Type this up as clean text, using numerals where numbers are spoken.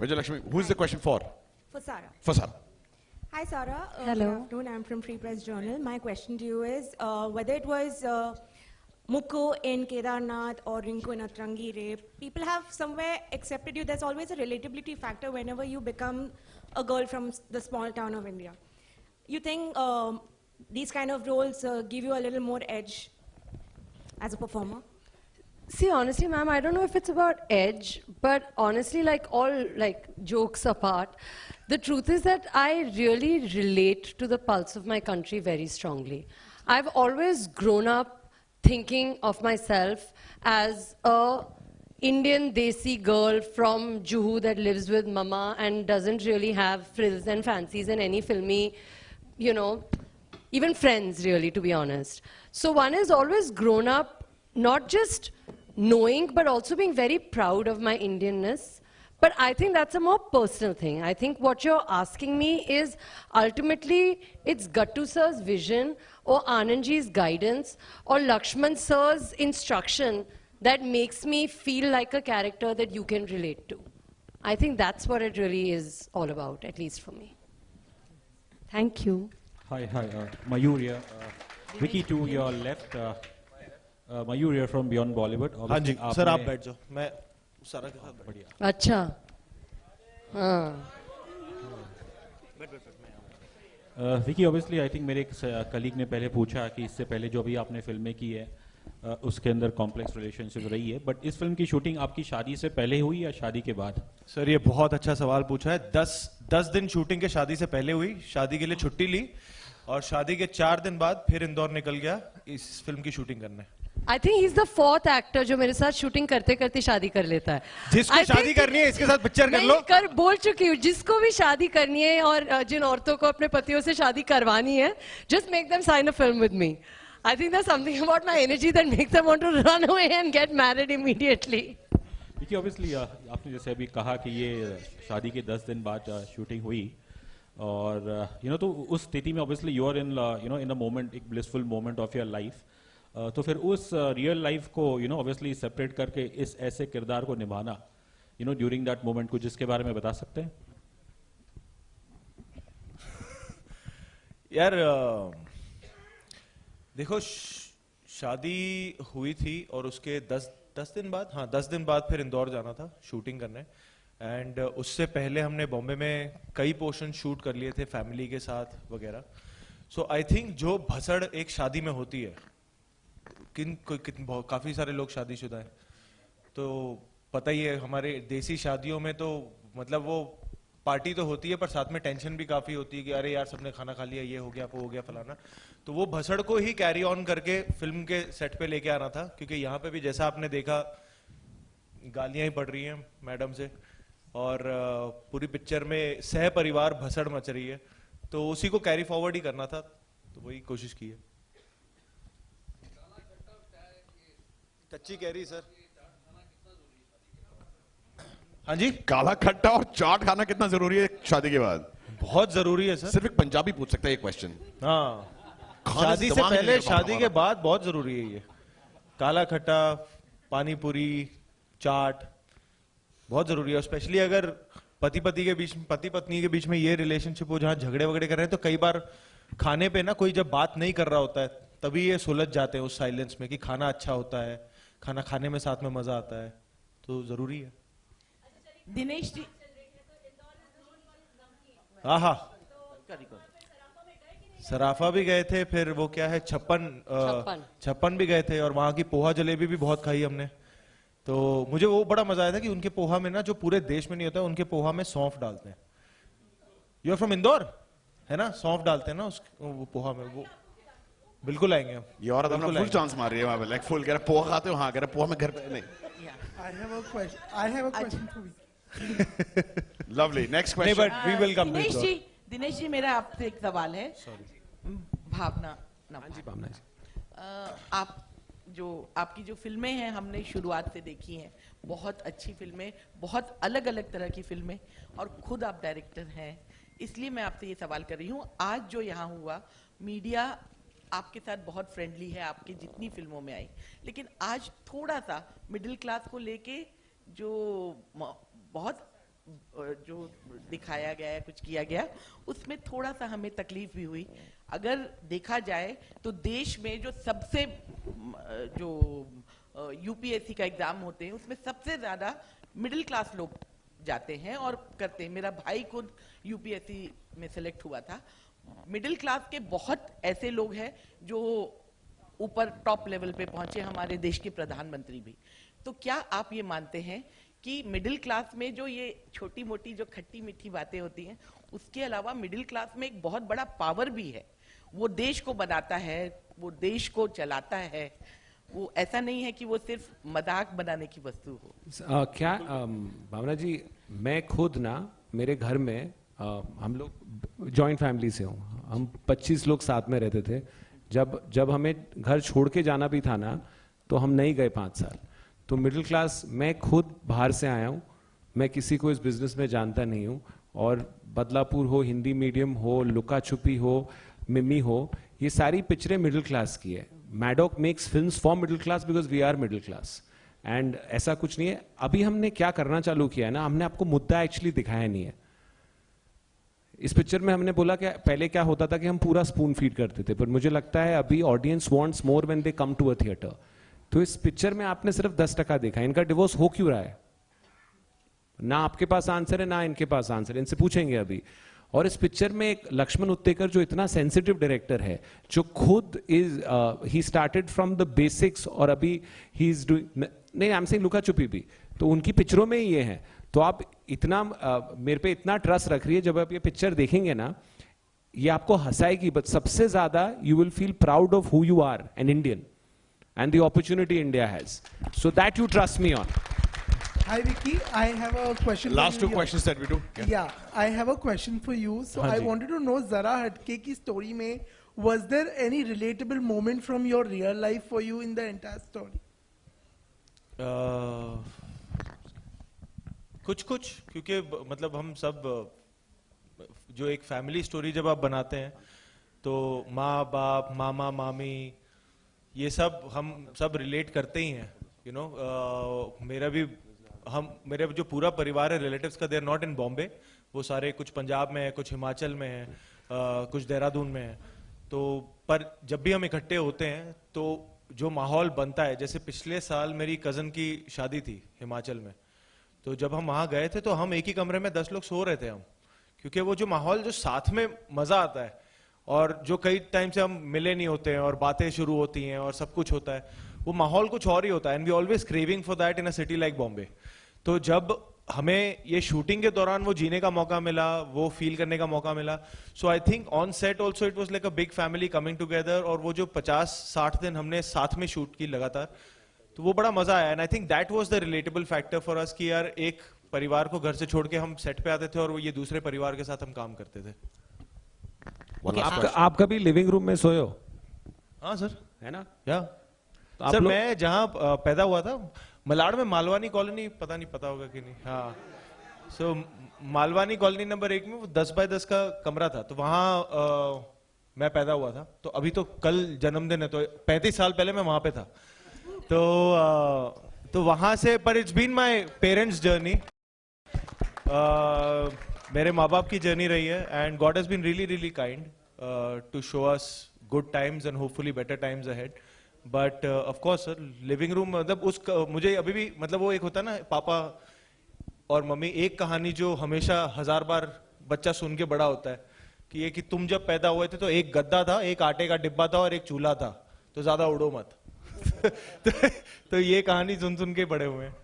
Vijayalakshmi, who is the question for? For Sarah. For Sarah. Hi, Sarah. Hello. Good afternoon. I'm from Free Press Journal. My question to you is whether it was Mukku in Kedarnath or Rinku in Atrangi rape, people have somewhere accepted you. There's always a relatability factor whenever you become a girl from the small town of India. You think these kind of roles give you a little more edge as a performer? See, honestly, ma'am, I don't know if it's about edge, but honestly, like all like jokes apart, the truth is that I really relate to the pulse of my country very strongly. I've always grown up thinking of myself as a Indian Desi girl from Juhu that lives with mama and doesn't really have frills and fancies and any filmy, you know, even friends really, to be honest. So one has always grown up not just knowing, but also being very proud of my Indianness. But I think that's a more personal thing. I think what you're asking me is ultimately it's Gattu sir's vision or Anandji's guidance or Lakshman sir's instruction that makes me feel like a character that you can relate to. I think that's what it really is all about, at least for me. Thank you. Hi, Mayur here. Vicky, to your left, Mayur here from Beyond Bollywood. हाँ जी, sir आप बैठ जाओ, मैं सारा के साथ बढ़िया. अच्छा, हाँ. विकी, obviously, I think मेरे एक कलीग ने पहले पूछा कि इससे पहले जो अभी आपने फिल्में की है, उसके अंदर कॉम्प्लेक्स रिलेशनशिप रही है, बट इस फिल्म की शूटिंग आपकी शादी से पहले हुई या शादी के बाद? सर ये बहुत अच्छा सवाल पूछा है. 10 दिन शूटिंग के शादी से पहले हुई, शादी के लिए छुट्टी ली और शादी के 4 दिन बाद फिर इंदौर निकल गया इस फिल्म की शूटिंग करने. I think he's the 4th actor जो मेरे साथ शूटिंग करते करते शादी कर लेता है. जिसको शादी करनी है इसके साथ पिक्चर कर लो. कर बोल चुकी हूँ, जिसको भी शादी करनी है और जिन औरतों को अपने पतियों से शादी करवानी है, just make them sign a film with me. I think there's something about my energy that makes them want to run away and get married immediately. देखिए, obviously आपने जैसे अभी कहा कि ये शादी के 10 दिन बाद शूटिंग हुई और तो उस स्थिति में obviously you are in in a moment, एक blissful moment of your life. तो फिर उस रियल लाइफ को obviously सेपरेट करके इस ऐसे किरदार को निभाना ड्यूरिंग दैट मोमेंट कुछ जिसके बारे में बता सकते हैं? यार देखो, शादी हुई थी और उसके 10 दिन बाद, हाँ 10 दिन बाद फिर इंदौर जाना था शूटिंग करने. एंड उससे पहले हमने बॉम्बे में कई पोर्शन शूट कर लिए थे फैमिली के साथ वगैरह. सो आई थिंक जो भसड़ एक शादी में होती है, काफी सारे लोग शादीशुदा हैं तो पता ही है, हमारे देसी शादियों में तो मतलब वो पार्टी तो होती है पर साथ में टेंशन भी काफी होती है कि अरे यार सबने खाना खा लिया, ये हो गया वो हो गया फलाना. तो वो भसड़ को ही कैरी ऑन करके फिल्म के सेट पे लेके आना था, क्योंकि यहाँ पे भी जैसा आपने देखा गालियां ही पड़ रही हैं मैडम से और पूरी पिक्चर में सह परिवार भसड़ मच रही है, तो उसी को कैरी फॉरवर्ड ही करना था, तो वही कोशिश की है. कच्ची कैरी सर. हाँ जी, काला खट्टा और चाट खाना कितना जरूरी है शादी के बाद? बहुत जरूरी है सर. सिर्फ एक पंजाबी पूछ सकता है ये क्वेश्चन. हाँ, शादी से पहले शादी के बाद बहुत जरूरी है ये. काला खट्टा, पानी पूरी, चाट बहुत जरूरी है. स्पेशली अगर पति पत्नी के बीच में ये रिलेशनशिप हो जहाँ झगड़े वगड़े कर रहे हैं, तो कई बार खाने पे ना कोई जब बात नहीं कर रहा होता है तभी ये सुलझ जाते हैं उस साइलेंस में कि खाना अच्छा होता है, खाना खाने में साथ में मजा आता है, तो जरूरी है. दिनेश जी, हाँ हाँ, सराफा भी गए थे, फिर वो क्या है छप्पन भी गए थे और वहां की पोहा जलेबी भी बहुत खाई हमने. तो मुझे वो बड़ा मजा आया था कि उनके पोहा में ना, जो पूरे देश में नहीं होता है, उनके पोहा में सौंफ डालते हैं. यू आर फ्रॉम इंदौर है ना, सौंफ डालते हैं ना वो पोहा में. वो बिल्कुल आएंगे हम. ये औरत अपना फुल चांस मार रही है वहां पे, लाइक फुल कह रहा पोहा खाते हो? हाँ कह रहा पोहा में घर पे नहीं. I have a question for you. Lovely. Next question. But we will come Dinesh ji, मेरा आपसे एक सवाल है. भावना जी, भावना जी. आप आपकी जो फिल्में हैं हमने शुरुआत से देखी हैं, बहुत अच्छी फिल्में, बहुत अलग अलग तरह की फिल्में, और खुद आप डायरेक्टर हैं, इसलिए मैं आपसे ये सवाल कर रही हूँ. आज जो यहाँ हुआ, मीडिया आपके साथ बहुत फ्रेंडली है, आपकी जितनी फिल्मों में आई, लेकिन आज थोड़ा सा मिडिल क्लास को लेके जो बहुत जो दिखाया गया है, कुछ किया गया, उसमें थोड़ा सा हमें तकलीफ भी हुई। अगर देखा जाए तो देश में जो सबसे जो यूपीएससी का एग्जाम होते हैं उसमें सबसे ज्यादा मिडिल क्लास लोग जाते हैं और करते हैं। मेरा भाई खुद यूपीएससी में सेलेक्ट हुआ था। मिडिल क्लास के बहुत ऐसे लोग हैं जो ऊपर टॉप लेवल पे पहुंचे, हमारे देश के प्रधानमंत्री भी। तो क्या आप ये मानते हैं कि मिडिल क्लास में जो ये छोटी मोटी जो खट्टी मीठी बातें होती हैं, उसके अलावा मिडिल क्लास में एक बहुत बड़ा पावर भी है, वो देश को बनाता है, वो देश को चलाता है, वो ऐसा नहीं है कि वो सिर्फ मजाक बनाने की वस्तु हो? क्या भावना जी, मैं खुद ना मेरे घर में हम लोग जॉइंट फैमिली से हूँ, हम 25 लोग साथ में रहते थे। जब हमें घर छोड़ के जाना भी था ना, तो हम नहीं गए 5 साल। तो मिडिल क्लास, मैं खुद बाहर से आया हूँ, मैं किसी को इस बिजनेस में जानता नहीं हूँ, और बदलापुर हो, हिंदी मीडियम हो, लुका छुपी हो, मिमी हो, ये सारी पिक्चरें मिडिल क्लास की है। Maddock makes films for middle class because we are middle class, and ऐसा कुछ नहीं है। अभी हमने क्या करना चालू किया है ना, हमने आपको मुद्दा एक्चुअली दिखाया नहीं है। इस पिक्चर में हमने बोला कि पहले क्या होता था कि हम पूरा स्पून फीड करते थे, पर मुझे लगता है अभी audience wants more when they come to a theatre. तो इस पिक्चर में आपने सिर्फ 10% देखा। इनका डिवोर्स हो क्यों रहा है? ना आपके पास आंसर है, ना इनके पास आंसर है, इनसे पूछेंगे अभी। और इस पिक्चर में एक लक्ष्मण उत्तेकर जो इतना सेंसिटिव डायरेक्टर है, जो खुद he started from the basics, और अभी ही इज डूइंग, नहीं आई एम सेइंग लुका छुपी भी, तो उनकी पिक्चरों में ही ये है। तो आप इतना मेरे पे इतना ट्रस्ट रख रही है, जब आप ये पिक्चर देखेंगे ना, ये आपको हंसाएगी, बट सबसे ज्यादा you will feel proud of who you are, an Indian, and the opportunity India has. So that you trust me on. Hi Vicky, I have a question. Last for two you questions that we do. Yeah, I have a question for you. So I wanted to know, Zara Hatke ki story mein, was there any relatable moment from your real life for you in the entire story? कुछ क्योंकि मतलब हम सब जो एक family story जब आप बनाते हैं, तो माँ बाप, मामा मामी, ये सब हम सब रिलेट करते ही हैं, यू नो। मेरे जो पूरा परिवार है रिलेटिव्स का, they are not in Bombay, वो सारे कुछ पंजाब में है, कुछ हिमाचल में है, कुछ देहरादून में है। तो पर जब भी हम इकट्ठे होते हैं तो जो माहौल बनता है, जैसे पिछले साल मेरी कजन की शादी थी हिमाचल में, तो जब हम वहाँ गए थे तो हम एक ही कमरे में 10 लोग सो रहे थे हम, क्योंकि वो जो माहौल, जो साथ में मजा आता है, और जो कई टाइम से हम मिले नहीं होते हैं और बातें शुरू होती हैं और सब कुछ होता है, वो माहौल कुछ और ही होता है। And we always craving for that in a city like Bombay. तो जब हमें ये शूटिंग के दौरान वो जीने का मौका मिला, वो फील करने का मौका मिला, so I think on set also it was like a big family coming together. और वो जो 50-60 दिन हमने साथ में शूट की लगातार, तो वो बड़ा मजा आया। And I think that was the relatable factor for us कि यार एक परिवार को घर से छोड़ के हम सेट पे आते थे और वो ये दूसरे परिवार के साथ हम काम करते थे। आप कभी लिविंग रूम में सोए हो? हाँ सर, है ना? या तो सर मैं जहाँ पैदा हुआ था, मलाड में, मालवानी कॉलोनी, पता नहीं पता होगा कि नहीं, हाँ। सो मालवानी कॉलोनी नंबर 1 में वो 10 बाय 10 का कमरा था, तो वहाँ मैं पैदा हुआ था। तो अभी तो कल जन्मदिन है, तो 35 साल पहले मैं वहां पे था। तो वहां से, पर it's been my parents journey, मेरे माँ बाप की जर्नी रही है। And God has been really really kind to show us good times and hopefully better times ahead. But of course sir, living room मतलब मुझे अभी भी, मतलब वो एक होता है ना, पापा और मम्मी, एक कहानी जो हमेशा 1000 बार बच्चा सुन के बड़ा होता है, कि ये कि तुम जब पैदा हुए थे तो एक गद्दा था, एक आटे का डिब्बा था और एक चूल्हा था, तो ज्यादा उड़ो मत। तो ये कहानी सुन सुन के बड़े हुए हैं।